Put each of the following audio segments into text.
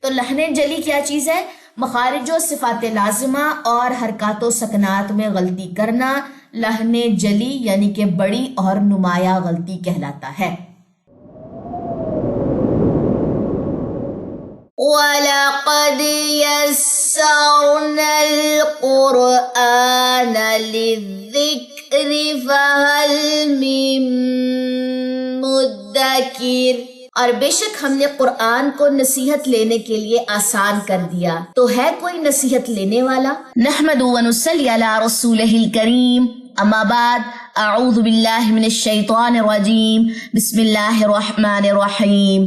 تو لحن جلی کیا چیز ہے؟ مخارج و صفات لازمہ اور حرکات و سکنات میں غلطی کرنا لحن جلی یعنی کہ بڑی اور نمایاں غلطی کہلاتا ہے۔ وَلَقَدْ يَسَّرْنَا الْقُرْآنَ لِلذِّكْرِ فَهَلْ مِن مُدَّكِرٍ، اور بے شک ہم نے قرآن کو نصیحت لینے کے لیے آسان کر دیا، تو ہے کوئی نصیحت لینے والا؟ نحمد و نصلی علی رسولہ الکریم، اما بعد، اعوذ باللہ من الشیطان الرجیم، بسم اللہ الرحمن الرحیم،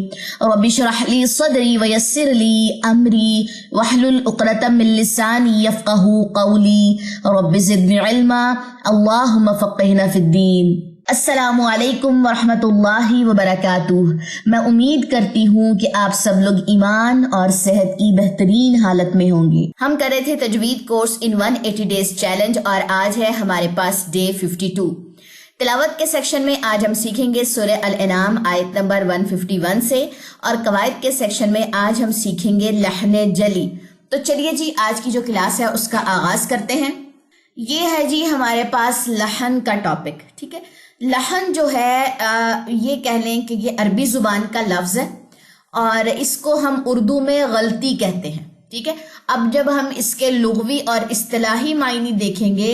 رب اشرح لی صدری ویسر لی امری واحلل عقدۃ من لسانی یفقہوا قولی، رب زدنی علما، اللہم فقہنا فی الدین۔ السلام علیکم ورحمۃ اللہ وبرکاتہ۔ میں امید کرتی ہوں کہ آپ سب لوگ ایمان اور صحت کی بہترین حالت میں ہوں گے۔ ہم کر رہے تھے تجوید کورس ان 180 ڈیز چیلنج، اور آج ہے ہمارے پاس ڈے 52۔ تلاوت کے سیکشن میں آج ہم سیکھیں گے سورہ الانعام آیت نمبر 151 سے، اور قواعد کے سیکشن میں آج ہم سیکھیں گے لحن جلی۔ تو چلیے جی آج کی جو کلاس ہے اس کا آغاز کرتے ہیں۔ یہ ہے جی ہمارے پاس لحن کا ٹاپک، ٹھیک ہے۔ لحن جو ہے یہ کہہ لیں کہ یہ عربی زبان کا لفظ ہے، اور اس کو ہم اردو میں غلطی کہتے ہیں، ٹھیک ہے۔ اب جب ہم اس کے لغوی اور اصطلاحی معنی دیکھیں گے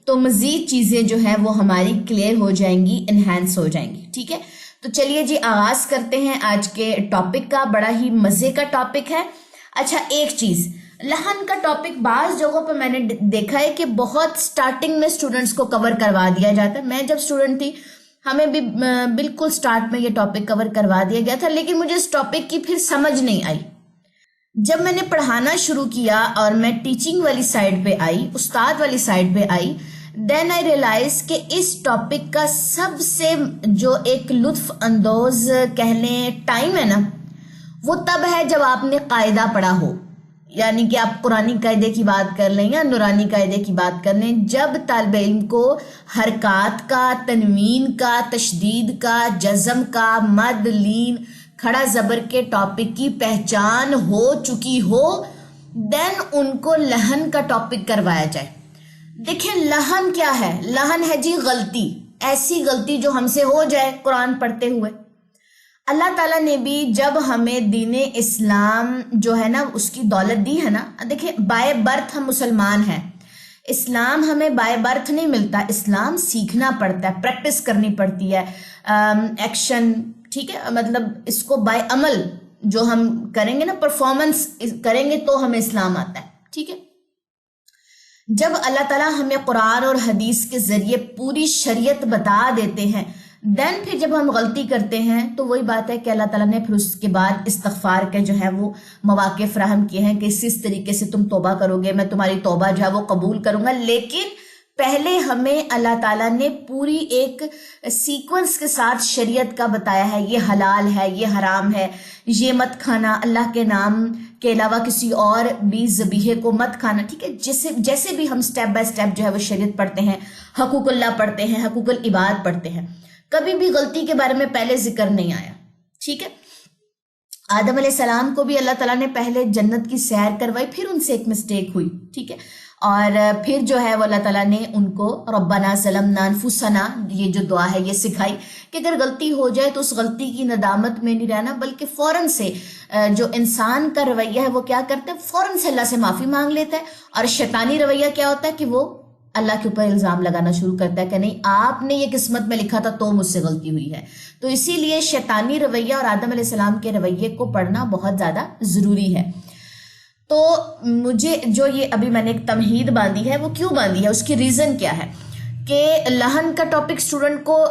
تو مزید چیزیں جو ہیں وہ ہماری کلیئر ہو جائیں گی، انہینس ہو جائیں گی، ٹھیک ہے۔ تو چلیے جی آغاز کرتے ہیں آج کے ٹاپک کا۔ بڑا ہی مزے کا ٹاپک ہے۔ اچھا ایک چیز، لحن کا ٹاپک بعض جگہوں پہ میں نے دیکھا ہے کہ بہت سٹارٹنگ میں سٹوڈنٹس کو کور کروا دیا جاتا ہے۔ میں جب سٹوڈنٹ تھی ہمیں بھی بالکل سٹارٹ میں یہ ٹاپک کور کروا دیا گیا تھا، لیکن مجھے اس ٹاپک کی پھر سمجھ نہیں آئی۔ جب میں نے پڑھانا شروع کیا اور میں ٹیچنگ والی سائڈ پہ آئی، استاد والی سائڈ پہ آئی، دین آئی ریئلائز کہ اس ٹاپک کا سب سے جو ایک لطف اندوز کہہ لیں ٹائم ہے نا، وہ تب ہے جب آپ نے قاعدہ پڑھا ہو، یعنی کہ آپ قرآنی قاعدے کی بات کر لیں یا نورانی قاعدے کی بات کر لیں۔ جب طالب علم کو حرکات کا، تنوین کا، تشدید کا، جزم کا، مد، لین، کھڑا زبر کے ٹاپک کی پہچان ہو چکی ہو، دین ان کو لحن کا ٹاپک کروایا جائے۔ دیکھیں لحن کیا ہے؟ لحن ہے جی غلطی، ایسی غلطی جو ہم سے ہو جائے قرآن پڑھتے ہوئے۔ اللہ تعالیٰ نے بھی جب ہمیں دین اسلام جو ہے نا اس کی دولت دی ہے نا، دیکھیں بائے برتھ ہم مسلمان ہیں، اسلام ہمیں بائے برتھ نہیں ملتا، اسلام سیکھنا پڑتا ہے، پریکٹس کرنی پڑتی ہے، ایکشن، ٹھیک ہے، مطلب اس کو بائے عمل جو ہم کریں گے نا، پرفارمنس کریں گے تو ہمیں اسلام آتا ہے، ٹھیک ہے۔ جب اللہ تعالیٰ ہمیں قرآن اور حدیث کے ذریعے پوری شریعت بتا دیتے ہیں، دین پھر جب ہم غلطی کرتے ہیں تو وہی بات ہے کہ اللہ تعالیٰ نے پھر اس کے بعد استغفار کے جو ہے وہ مواقع فراہم کیے ہیں کہ اس طریقے سے تم توبہ کرو گے، میں تمہاری توبہ جو ہے وہ قبول کروں گا۔ لیکن پہلے ہمیں اللہ تعالیٰ نے پوری ایک سیکوینس کے ساتھ شریعت کا بتایا ہے، یہ حلال ہے، یہ حرام ہے، یہ مت کھانا، اللہ کے نام کے علاوہ کسی اور بھی ذبیحے کو مت کھانا، ٹھیک ہے۔ جیسے بھی ہم سٹیپ بائی سٹیپ جو ہے وہ شریعت پڑھتے ہیں، حقوق اللہ پڑھتے ہیں، حقوق العباد پڑھتے ہیں، کبھی بھی غلطی کے بارے میں پہلے ذکر نہیں آیا، ٹھیک ہے۔ آدم علیہ السلام کو بھی اللہ تعالیٰ نے پہلے جنت کی سیر کروائی، پھر ان سے ایک مسٹیک ہوئی، ٹھیک ہے، اور پھر جو ہے وہ اللہ تعالیٰ نے ان کو ربنا ظلمنا انفسنا یہ جو دعا ہے یہ سکھائی کہ اگر غلطی ہو جائے تو اس غلطی کی ندامت میں نہیں رہنا، بلکہ فوراً سے جو انسان کا رویہ ہے وہ کیا کرتا ہے، فوراً سے اللہ سے معافی مانگ لیتا ہے، اور شیطانی رویہ کیا ہوتا ہے کہ وہ اللہ کے اوپر الزام لگانا شروع کرتا ہے کہ نہیں آپ نے یہ قسمت میں لکھا تھا تو مجھ سے غلطی ہوئی ہے۔ تو اسی لیے شیطانی رویہ اور آدم علیہ السلام کے رویے کو پڑھنا بہت زیادہ ضروری ہے۔ تو مجھے جو یہ ابھی میں نے ایک تمہید باندھی ہے، وہ کیوں باندھی ہے، اس کی ریزن کیا ہے کہ لحن کا ٹاپک اسٹوڈنٹ کو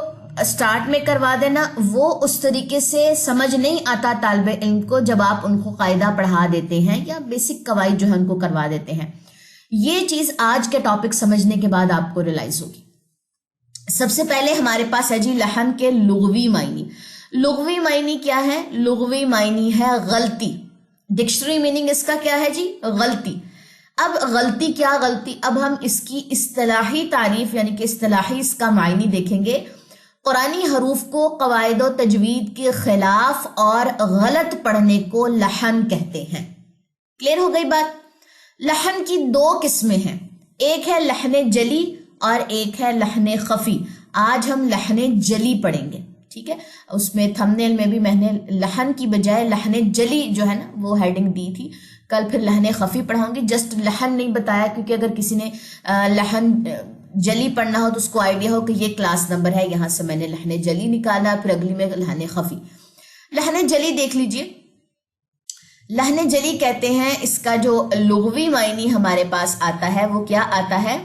سٹارٹ میں کروا دینا، وہ اس طریقے سے سمجھ نہیں آتا طالب علم کو جب آپ ان کو قاعدہ پڑھا دیتے ہیں یا بیسک قواعد جو ہے ان کو کروا دیتے ہیں۔ یہ چیز آج کے ٹاپک سمجھنے کے بعد آپ کو ریلائز ہوگی۔ سب سے پہلے ہمارے پاس ہے جی لحن کے لغوی معنی۔ لغوی معنی کیا ہے؟ لغوی معنی ہے غلطی۔ ڈکشنری میننگ اس کا کیا ہے جی؟ غلطی۔ اب غلطی کیا غلطی؟ اب ہم اس کی اصطلاحی تعریف یعنی کہ اصطلاحی اس کا معنی دیکھیں گے۔ قرآنی حروف کو قواعد و تجوید کے خلاف اور غلط پڑھنے کو لحن کہتے ہیں، کلیئر ہو گئی بات؟ لحن کی دو قسمیں ہیں، ایک ہے لحن جلی اور ایک ہے لحن خفی. آج ہم لحن جلی پڑھیں گے، ٹھیک ہے. اس میں تھمبنیل میں بھی میں نے لحن کی بجائے لحن جلی جو ہے نا وہ ہیڈنگ دی تھی. کل پھر لحن خفی پڑھاؤں گی، جسٹ لحن نہیں بتایا کیونکہ اگر کسی نے لحن جلی پڑھنا ہو تو اس کو آئیڈیا ہو کہ یہ کلاس نمبر ہے، یہاں سے میں نے لحن جلی نکالا، پھر اگلی میں لحن خفی. لحن جلی دیکھ لیجئے. لحن جلی کہتے ہیں، اس کا جو لغوی معنی ہمارے پاس آتا ہے وہ کیا آتا ہے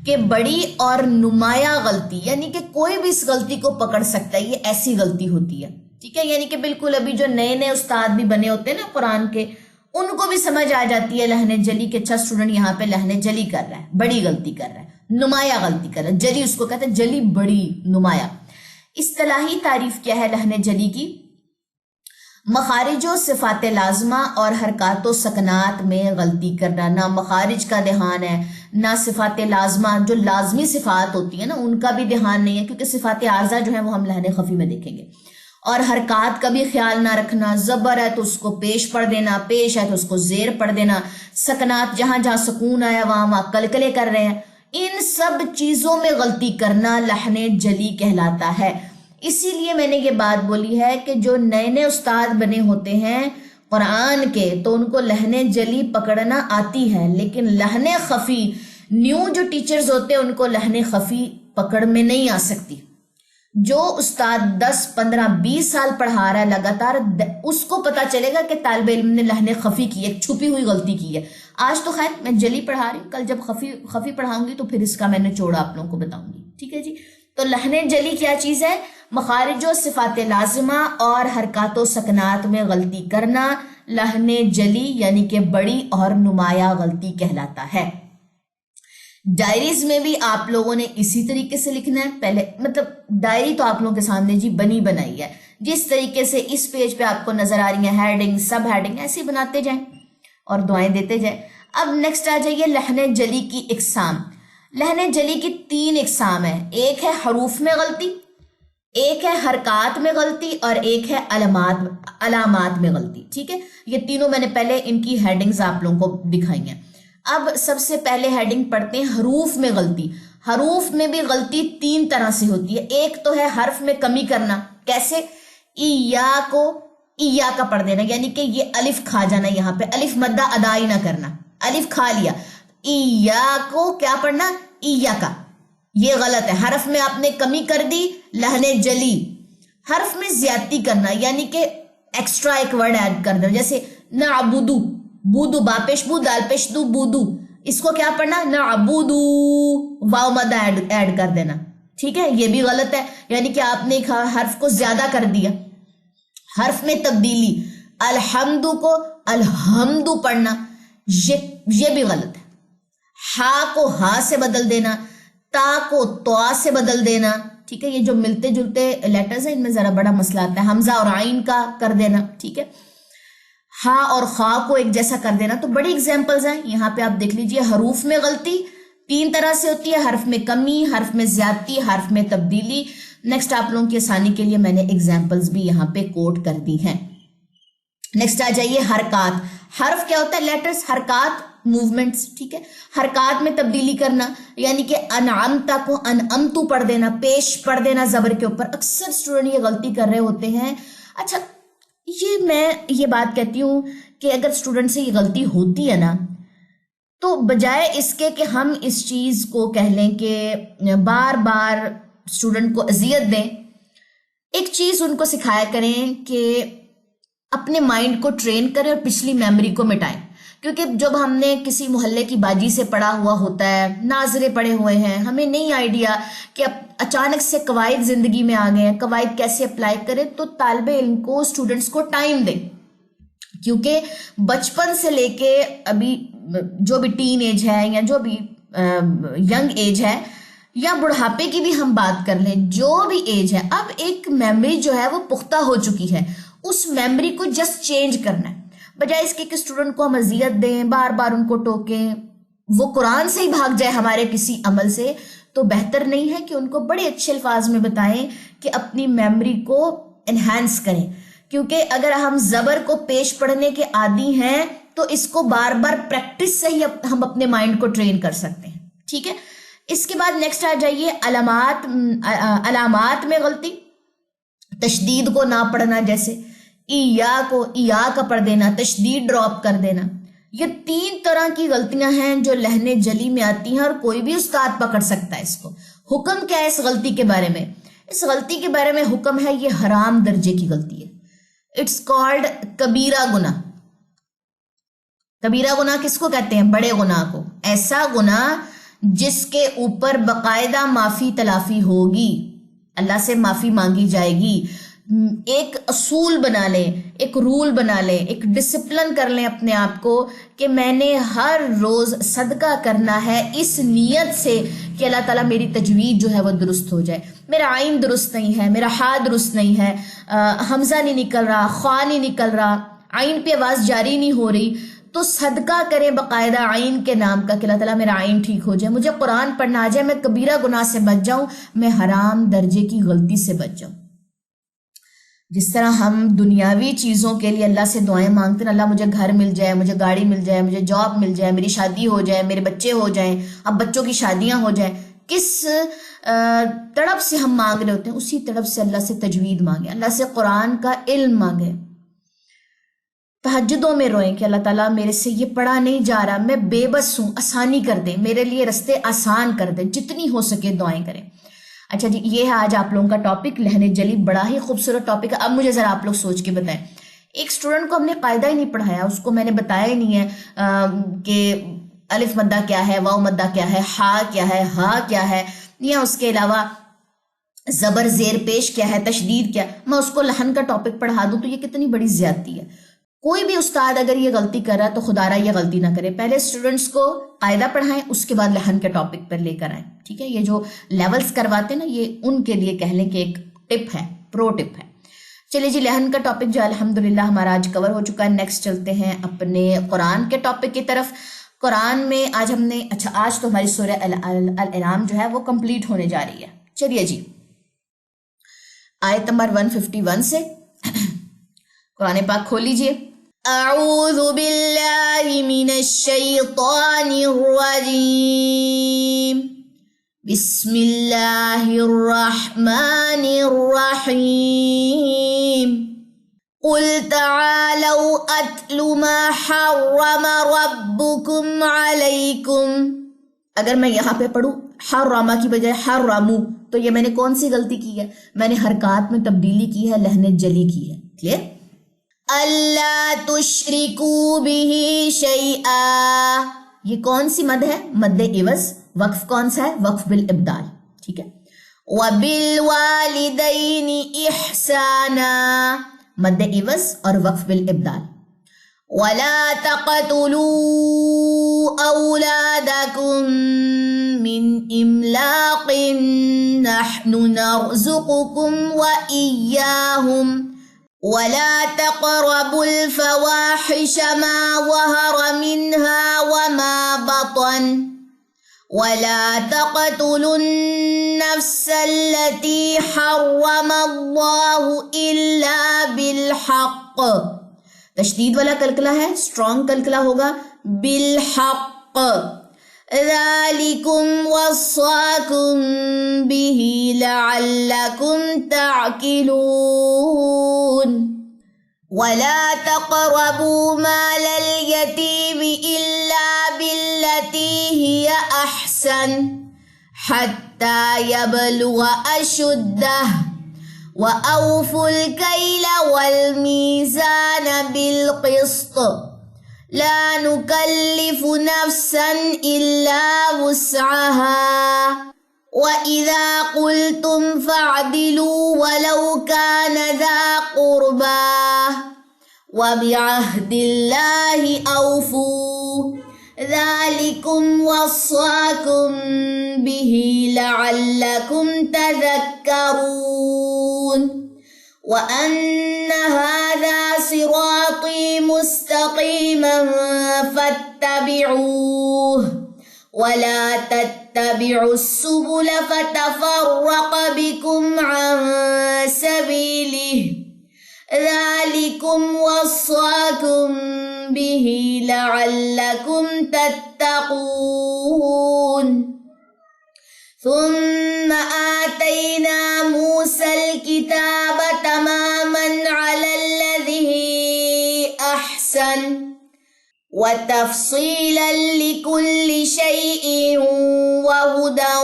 کہ بڑی اور نمایاں غلطی، یعنی کہ کوئی بھی اس غلطی کو پکڑ سکتا ہے، یہ ایسی غلطی ہوتی ہے، ٹھیک ہے. یعنی کہ بالکل ابھی جو نئے نئے استاد بھی بنے ہوتے ہیں نا قرآن کے، ان کو بھی سمجھ آ جاتی ہے لحن جلی کہ اچھا اسٹوڈنٹ یہاں پہ لحن جلی کر رہا ہے، بڑی غلطی کر رہا ہے، نمایاں غلطی کر رہا ہے. جلی اس کو کہتے ہیں، جلی بڑی نمایاں. اصطلاحی تعریف کیا ہے لحن جلی کی؟ مخارج و صفات لازمہ اور حرکات و سکنات میں غلطی کرنا. نہ مخارج کا دھیان ہے، نہ صفات لازمہ جو لازمی صفات ہوتی ہیں نا ان کا بھی دھیان نہیں ہے، کیونکہ صفات عارضہ جو ہیں وہ ہم لحن خفی میں دیکھیں گے. اور حرکات کا بھی خیال نہ رکھنا، زبر ہے تو اس کو پیش پڑھ دینا، پیش ہے تو اس کو زیر پڑھ دینا، سکنات جہاں جہاں سکون آیا وہاں وہاں کلکلے کر رہے ہیں، ان سب چیزوں میں غلطی کرنا لحن جلی کہلاتا ہے. اسی لیے میں نے یہ بات بولی ہے کہ جو نئے نئے استاد بنے ہوتے ہیں قرآن کے تو ان کو لحن جلی پکڑنا آتی ہے، لیکن لحن خفی نیو جو ٹیچرز ہوتے ہیں ان کو لحن خفی پکڑ میں نہیں آ سکتی. جو استاد 10 15 20 سال پڑھا رہا ہے لگاتار، اس کو پتا چلے گا کہ طالب علم نے لحن خفی کی، ایک چھپی ہوئی غلطی کی ہے. آج تو خیر میں جلی پڑھا رہی ہوں، کل جب خفی پڑھاؤں گی تو پھر اس کا میں نے چوڑا آپ لوگوں کو بتاؤں گی، ٹھیک ہے جی. تو لحن جلی کیا چیز ہے؟ مخارج و صفات لازمہ اور حرکات و سکنات میں غلطی کرنا لحن جلی یعنی کہ بڑی اور نمایاں غلطی کہلاتا ہے. ڈائریز میں بھی آپ لوگوں نے اسی طریقے سے لکھنا ہے. پہلے مطلب ڈائری تو آپ لوگوں کے سامنے جی بنی بنائی ہے، جس طریقے سے اس پیج پہ آپ کو نظر آ رہی ہیں ہیڈنگ سب ہیڈنگ ایسے بناتے جائیں اور دعائیں دیتے جائیں. اب نیکسٹ آ جائیے لحن جلی کی اقسام. لحن جلی کی 3 اقسام ہیں، ایک ہے حروف میں غلطی، ایک ہے حرکات میں غلطی اور ایک ہے علامات میں غلطی، ٹھیک ہے. یہ تینوں میں نے پہلے ان کی ہیڈنگز آپ لوگوں کو دکھائی ہیں. اب سب سے پہلے ہیڈنگ پڑھتے ہیں حروف میں غلطی. حروف میں بھی غلطی 3 طرح سے ہوتی ہے. ایک تو ہے حرف میں کمی کرنا، کیسے؟ ایا کو ایا کا پڑھ دینا، یعنی کہ یہ الف کھا جانا، یہاں پہ الف مدہ ادا ہی نہ کرنا، الف کھا لیا. ایا کو کیا پڑھنا؟ ایا کا، یہ غلط ہے. حرف میں آپ نے کمی کر دی، لحن جلی. حرف میں زیادتی کرنا یعنی کہ ایکسٹرا ایک ورڈ ایڈ کر دینا، جیسے نعبدو، بودو با پیش بو دال پیش دو بودو، اس کو کیا پڑھنا؟ نعبدو، واو مدہ ایڈ کر دینا، ٹھیک ہے. یہ بھی غلط ہے، یعنی کہ آپ نے حرف کو زیادہ کر دیا. حرف میں تبدیلی، الحمد کو الحمدو پڑھنا، یہ بھی غلط ہے. ہا کو ہا سے بدل دینا، تا کو توا سے بدل دینا، ٹھیک ہے. یہ جو ملتے جلتے لیٹرز ہیں ان میں ذرا بڑا مسئلہ آتا ہے. حمزہ اور عین کا کر دینا، ٹھیک ہے. ہا اور خا کو ایک جیسا کر دینا. تو بڑی اگزامپلز ہیں یہاں پہ، آپ دیکھ لیجئے. حروف میں غلطی 3 طرح سے ہوتی ہے، حرف میں کمی، حرف میں زیادتی، حرف میں تبدیلی. نیکسٹ آپ لوگوں کی آسانی کے لیے میں نے اگزامپلز بھی یہاں پہ کوٹ کر دی ہیں. نیکسٹ آ جائیے حرکات. حرف کیا ہوتا ہے؟ لیٹرز. حرکات موومنٹس، ٹھیک ہے. حرکات میں تبدیلی کرنا یعنی کہ انعمتا کو انعمتو پڑھ دینا، پیش پڑھ دینا زبر کے اوپر. اکثر اسٹوڈنٹ یہ غلطی کر رہے ہوتے ہیں. اچھا میں یہ بات کہتی ہوں کہ اگر اسٹوڈنٹ سے یہ غلطی ہوتی ہے نا تو بجائے اس کے کہ ہم اس چیز کو کہہ لیں کہ بار بار اسٹوڈنٹ کو اذیت دیں، ایک چیز ان کو سکھایا کریں کہ اپنے مائنڈ کو ٹرین کریں اور پچھلی میموری کو مٹائیں. کیونکہ جب ہم نے کسی محلے کی باجی سے پڑھا ہوا ہوتا ہے، ناظرے پڑھے ہوئے ہیں، ہمیں نہیں آئیڈیا کہ اب اچانک سے قواعد زندگی میں آ گئے ہیں، قواعد کیسے اپلائی کریں. تو طالب علم کو، اسٹوڈنٹس کو ٹائم دیں، کیونکہ بچپن سے لے کے ابھی جو بھی ٹین ایج ہے یا جو بھی ینگ ایج ہے یا بڑھاپے کی بھی ہم بات کر لیں، جو بھی ایج ہے، اب ایک میموری جو ہے وہ پختہ ہو چکی ہے. اس میموری کو جسٹ چینج کرنا ہے. بجائے اس کے کہ اسٹوڈنٹ کو ہم اذیت دیں، بار بار ان کو ٹوکیں، وہ قرآن سے ہی بھاگ جائے ہمارے کسی عمل سے، تو بہتر نہیں ہے کہ ان کو بڑے اچھے الفاظ میں بتائیں کہ اپنی میموری کو انہینس کریں. کیونکہ اگر ہم زبر کو پیش پڑھنے کے عادی ہیں تو اس کو بار بار پریکٹس سے ہی ہم اپنے مائنڈ کو ٹرین کر سکتے ہیں. ٹھیک ہے. اس کے بعد نیکسٹ آ جائیے علامات میں غلطی. تشدید کو نہ پڑھنا، جیسے ایا کا پڑھ دینا، تشدید ڈراپ کر دینا. یہ 3 طرح کی غلطیاں ہیں جو لہن جلی میں آتی ہیں، اور کوئی بھی استاد پکڑ سکتا ہے اس کو. حکم کیا ہے اس غلطی کے بارے میں؟ اس غلطی کے بارے میں حکم ہے یہ حرام درجے کی غلطی ہے. اٹس کالڈ کبیرہ گناہ. کبیرہ گناہ کس کو کہتے ہیں؟ بڑے گناہ کو. ایسا گناہ جس کے اوپر باقاعدہ معافی تلافی ہوگی، اللہ سے معافی مانگی جائے گی. ایک اصول بنا لیں، ایک رول بنا لیں، ایک ڈسپلن کر لیں اپنے آپ کو کہ میں نے ہر روز صدقہ کرنا ہے اس نیت سے کہ اللہ تعالیٰ میری تجوید جو ہے وہ درست ہو جائے. میرا عین درست نہیں ہے، میرا ہا درست نہیں ہے، حمزہ نہیں نکل رہا، خوا نہیں نکل رہا، عین پہ آواز جاری نہیں ہو رہی، تو صدقہ کریں باقاعدہ عین کے نام کا کہ اللہ تعالیٰ میرا عین ٹھیک ہو جائے، مجھے قرآن پڑھنا آ جائے، میں کبیرہ گناہ سے بچ جاؤں، میں حرام درجے کی غلطی سے بچ جاؤں. جس طرح ہم دنیاوی چیزوں کے لیے اللہ سے دعائیں مانگتے ہیں، اللہ مجھے گھر مل جائے، مجھے گاڑی مل جائے، مجھے جاب مل جائے، میری شادی ہو جائے، میرے بچے ہو جائیں، اب بچوں کی شادیاں ہو جائیں، کس تڑپ سے ہم مانگ رہے ہوتے ہیں، اسی تڑپ سے اللہ سے تجوید مانگیں، اللہ سے قرآن کا علم مانگیں. تہجدوں میں روئیں کہ اللہ تعالیٰ میرے سے یہ پڑھا نہیں جا رہا، میں بے بس ہوں، آسانی کر دیں، میرے لیے رستے آسان کر دیں، جتنی ہو سکے دعائیں کریں. اچھا جی، یہ ہے آج آپ لوگوں کا ٹاپک لہن جلی. بڑا ہی خوبصورت ٹاپک ہے. اب مجھے ذرا آپ لوگ سوچ کے بتائیں، ایک اسٹوڈنٹ کو ہم نے قاعدہ ہی نہیں پڑھایا، اس کو میں نے بتایا ہی نہیں ہے کہ الف مدہ کیا ہے، واو مدہ کیا ہے، ہا کیا ہے، ہا کیا ہے، یا اس کے علاوہ زبر زیر پیش کیا ہے، تشدید کیا. میں اس کو لہن کا ٹاپک پڑھا دوں تو یہ کتنی بڑی زیادتی ہے. کوئی بھی استاد اگر یہ غلطی کر رہا ہے تو خدا رہا یہ غلطی نہ کرے. پہلے اسٹوڈنٹس کو قاعدہ پڑھائیں، اس کے بعد لہن کے ٹاپک پر لے کر آئیں. ٹھیک ہے. یہ جو لیولز کرواتے ہیں نا، یہ ان کے لیے کہہ لیں کہ ایک ٹپ ہے، پرو ٹپ ہے. چلیے جی، لہن کا ٹاپک جو الحمدللہ ہمارا آج کور ہو چکا ہے. نیکسٹ چلتے ہیں اپنے قرآن کے ٹاپک کی طرف. قرآن میں آج ہم نے آج تو ہماری سورہ الانعام جو ہے وہ کمپلیٹ ہونے جا رہی ہے. چلیے جی، آیت نمبر 151 سے قرآن پاک کھول لیجئے. اعوذ باللہ من الشیطان الرجیم، بسم اللہ الرحمن الرحیم. قل تعالوا اتل ما حرم ربکم علیکم. اگر میں یہاں پہ پڑھوں حرمہ کی بجائے حرمو تو یہ میں نے کون سی غلطی کی ہے؟ میں نے حرکات میں تبدیلی کی ہے، لہن جلی کی ہے. کلیئر؟ اللہ تشرکو بہ شیئا، یہ کون سی مد ہے؟ مد عوض. وقف کون سا ہے؟ وقف بالابدال. ٹھیک ہے. وبالوالدین احسانا، مد عوض اور وقف بالابدال. ولا تقتلوا اولادکم من املاق نحن نرزقکم وإیاہم ولا تقربوا الفواحش ما ظهر منها وما بطن ولا تقتلوا النفس التي حرم الله إلا بالحق. تشدید والا کلکلہ ہے، اسٹرانگ کلکلہ ہوگا بالحق. ذالکم وصاکم بہ لعلکم تعقلون. ولا تقربوا مال اليتيم إلا بالتي هي أحسن حتى يبلغ أشده وأوفوا الكيل والميزان بالقسط لا نكلف نفسا إلا وسعها وإذا قلتم فاعدلوا ولو كان ذا قربى وبعهد الله أوفوا ذلكم وصاكم به لعلكم تذكرون. وأن هذا صراطي مستقيما فاتبعوه ولا تتبعوا السبل فتفرق بكم عن سبيله ذلكم وصاكم به لعلكم تتقون ثم آتينا موسى الكتاب تماما على الذي أحسن وتفصيلا لكل شيء وهدى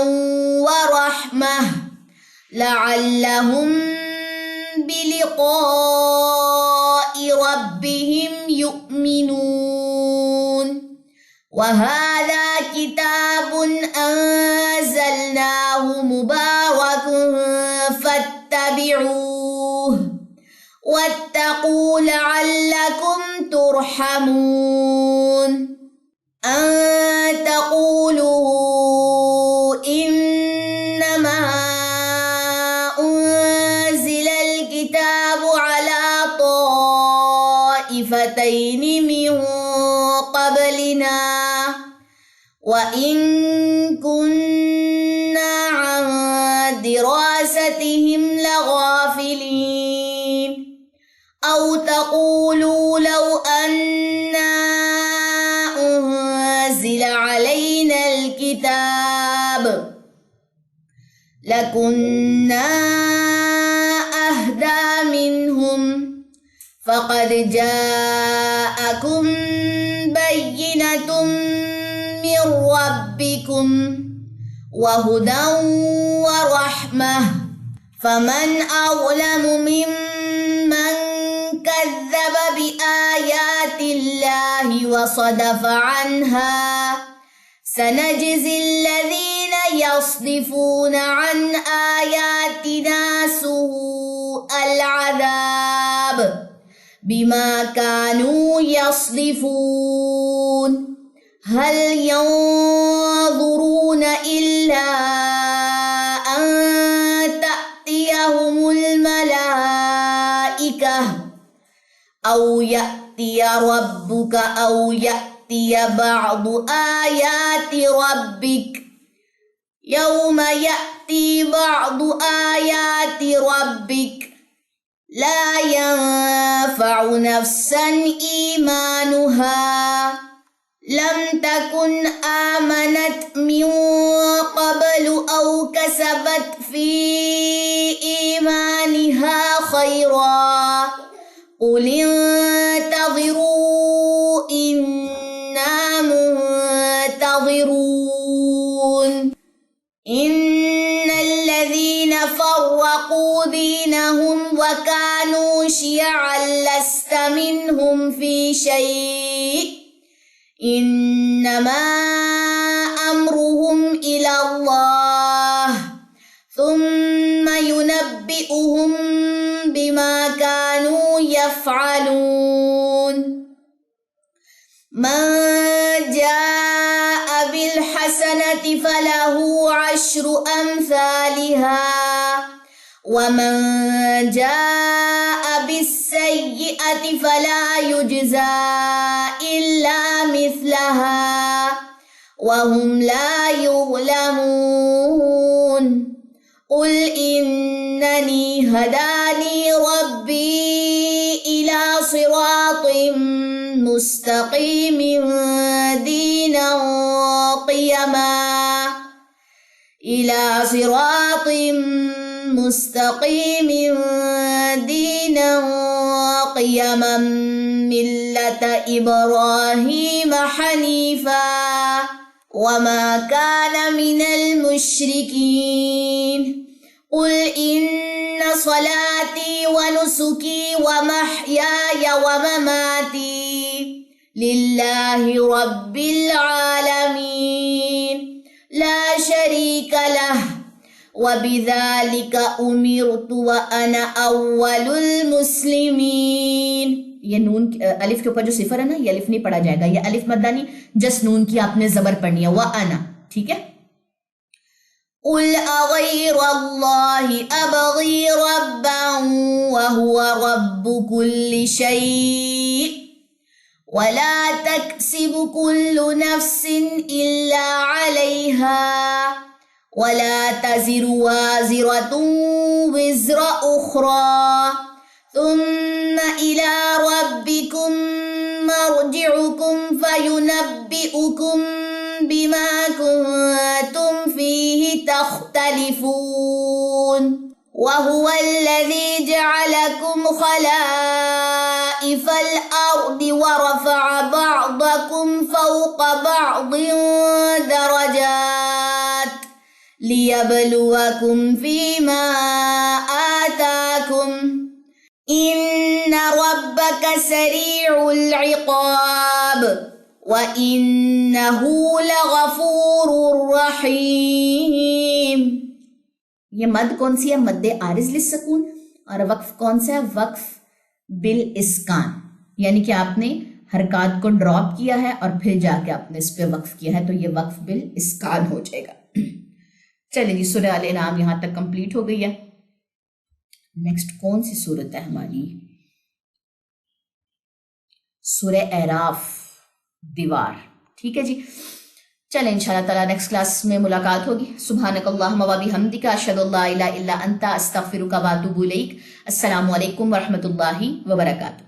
ورحمة لعلهم بلقاء ربهم يؤمنون وهذا كتاب أنزلناه مبارك فاتبعوه واتقوا لعلكم ترحمون أن تقولوا إنما أنزل الكتاب على طائفتين من قبلنا وإن كنا عن دراستهم لغافلين أو تقولوا لو أنا أنزل علينا الكتاب لكنا أهدى منهم فقد جاءكم بينة من ربكم وهدى ورحمة فمن أظلم ممن كذب بآيات الله وصدف عنها سنجزي الذين يصدفون عن آياتنا سوء العذاب بما كانوا يصدفون هل ينظرون إلا أن تأتيهم الملائكة أو يأتي ربك أو يأتي بعض آيات ربك يوم يأتي بعض آيات ربك لا ينفع نفسا إيمانها لم تكن آمنت من قبل أو كسبت في إيمانها خيرا قل انتظروا إنا منتظرون إن الذين فرقوا دينهم وكانوا شيعا لست منهم في شيء إنما أمرهم إلى الله ثم ينبئهم بما كانوا يفعلون من جاء بالحسنة فله عشر أمثالها ومن جاء بالسيئة فلا يجزى إلا مثلها وهم لا يظلمون قل إنني هداني ربي إلى صراط مستقيم دينا قيما إلى صراط مستقيم دينا قيما ملة إبراهيم حنيفا وما كان من المشركين قل إن صلاتي ونسكي ومحياي ومماتي لله رب العالمين لا شريك له وبذلك أمرت وأنا أول المسلمين. یہ نون الف کے اوپر جو صفر ہے نا یہ الف نہیں پڑھا جائے گا, یہ الف مدانی جس نون کی آپ نے زبر پڑھنی ہے وَأَنَا, ٹھیک ہے. قُلْ أَغَيْرَ اللَّهِ أَبْغِي رَبًّا وَهُوَ رَبُّ كُلِّ شَيْءٍ وَلَا تَكْسِبُ كُلُّ نَفْسٍ إِلَّا عَلَيْهَا وَلَا تَزِرُ وَازِرَةٌ وِزْرَ أُخْرَى ثم إلى ربكم مرجعكم فينبئكم بما كنتم فيه تختلفون وهو الذي جعلكم خلائف الأرض ورفع بعضكم فوق بعض درجات ليبلوكم فيما آتاكم إن ربك سريع العقاب وإنه لغفور رحيم. یہ مد کون سی ہے؟ مد عارض للسکون. اور وقف کون سا ہے؟ وقف بالاسکان، یعنی کہ آپ نے حرکات کو ڈراپ کیا ہے اور پھر جا کے آپ نے اس پہ وقف کیا ہے، تو یہ وقف بالاسکان ہو جائے گا. چلیں جی، سورہ آل انعام یہاں تک کمپلیٹ ہو گئی ہے. نیکسٹ کون سی سورت ہے ہماری؟ سورہ اعراف، دیوار. ٹھیک ہے جی، چلیں انشاءاللہ تعالیٰ نیکسٹ کلاس میں ملاقات ہوگی. سبحانک اللہم و بحمدک، اشہد ان لا الہ الا انت، استغفرک و اتوب الیک. السلام علیکم ورحمۃ اللہ وبرکاتہ.